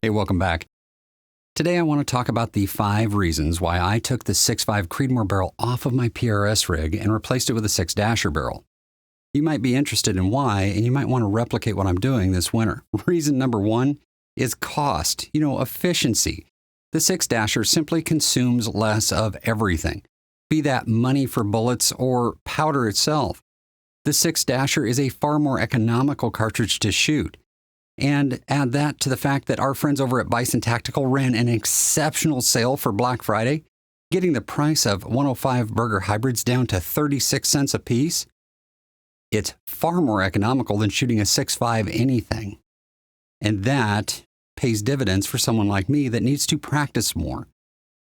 Hey, welcome back. Today I want to talk about the 5 reasons why I took the 6.5 Creedmoor barrel off of my PRS rig and replaced it with a 6-dasher barrel. You might be interested in why, and you might want to replicate what I'm doing this winter. Reason number 1 is cost, efficiency. The 6-dasher simply consumes less of everything, be that money for bullets or powder itself. The 6-dasher is a far more economical cartridge to shoot. And add that to the fact that our friends over at Bison Tactical ran an exceptional sale for Black Friday, getting the price of 105 Burger hybrids down to 36 cents a piece. It's far more economical than shooting a 6.5 anything. And that pays dividends for someone like me that needs to practice more.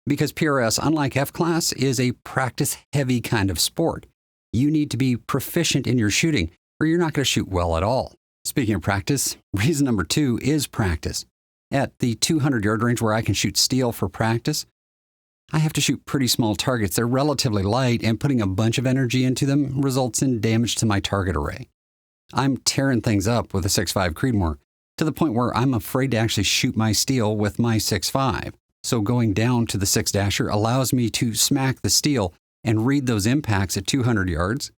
Because PRS, unlike F-Class, is a practice-heavy kind of sport. You need to be proficient in your shooting, or you're not going to shoot well at all. Speaking of practice, reason number 2 is practice. At the 200-yard range where I can shoot steel for practice, I have to shoot pretty small targets. They're relatively light, and putting a bunch of energy into them results in damage to my target array. I'm tearing things up with a 6.5 Creedmoor to the point where I'm afraid to actually shoot my steel with my 6.5. So going down to the 6-dasher allows me to smack the steel and read those impacts at 200 yards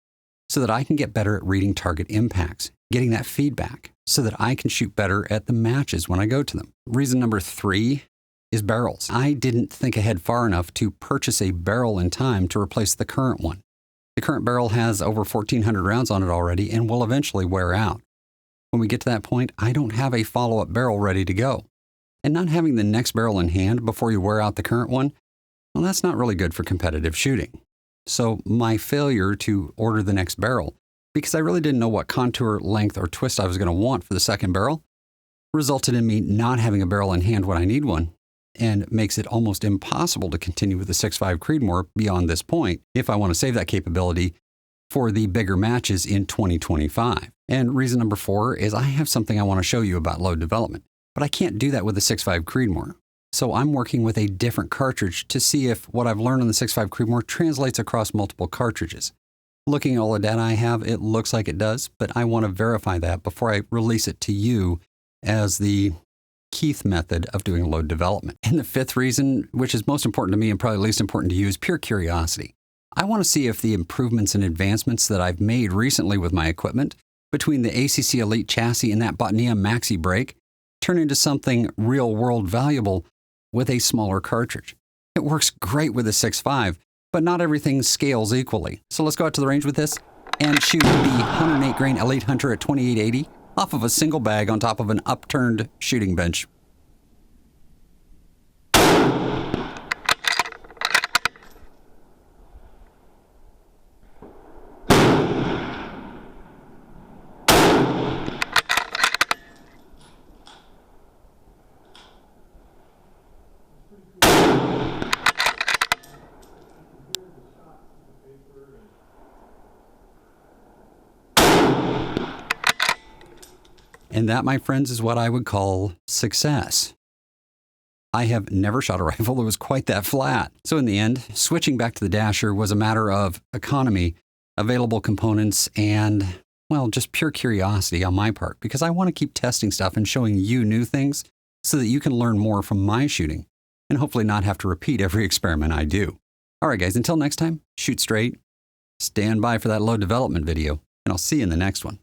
so that I can get better at reading target impacts, getting that feedback so that I can shoot better at the matches when I go to them. Reason number 3 is barrels. I didn't think ahead far enough to purchase a barrel in time to replace the current one. The current barrel has over 1,400 rounds on it already and will eventually wear out. When we get to that point, I don't have a follow-up barrel ready to go. And not having the next barrel in hand before you wear out the current one, well, that's not really good for competitive shooting. So my failure to order the next barrel, because I really didn't know what contour, length, or twist I was going to want for the second barrel, resulted in me not having a barrel in hand when I need one, and makes it almost impossible to continue with the 6.5 Creedmoor beyond this point if I want to save that capability for the bigger matches in 2025. And reason number 4 is I have something I want to show you about load development, but I can't do that with the 6.5 Creedmoor. So I'm working with a different cartridge to see if what I've learned on the 6.5 Creedmoor translates across multiple cartridges. Looking at all the data I have, it looks like it does, but I want to verify that before I release it to you as the Keith method of doing load development. And the 5th reason, which is most important to me and probably least important to you, is pure curiosity. I want to see if the improvements and advancements that I've made recently with my equipment, between the ACC Elite chassis and that Botnia Maxi brake, turn into something real-world valuable with a smaller cartridge. It works great with a 6.5, but not everything scales equally. So let's go out to the range with this and shoot the 108 grain Elite Hunter at 2880 off of a single bag on top of an upturned shooting bench. And that, my friends, is what I would call success. I have never shot a rifle that was quite that flat. So in the end, switching back to the dasher was a matter of economy, available components, and, well, just pure curiosity on my part, because I want to keep testing stuff and showing you new things so that you can learn more from my shooting and hopefully not have to repeat every experiment I do. All right, guys, until next time, shoot straight, stand by for that load development video, and I'll see you in the next one.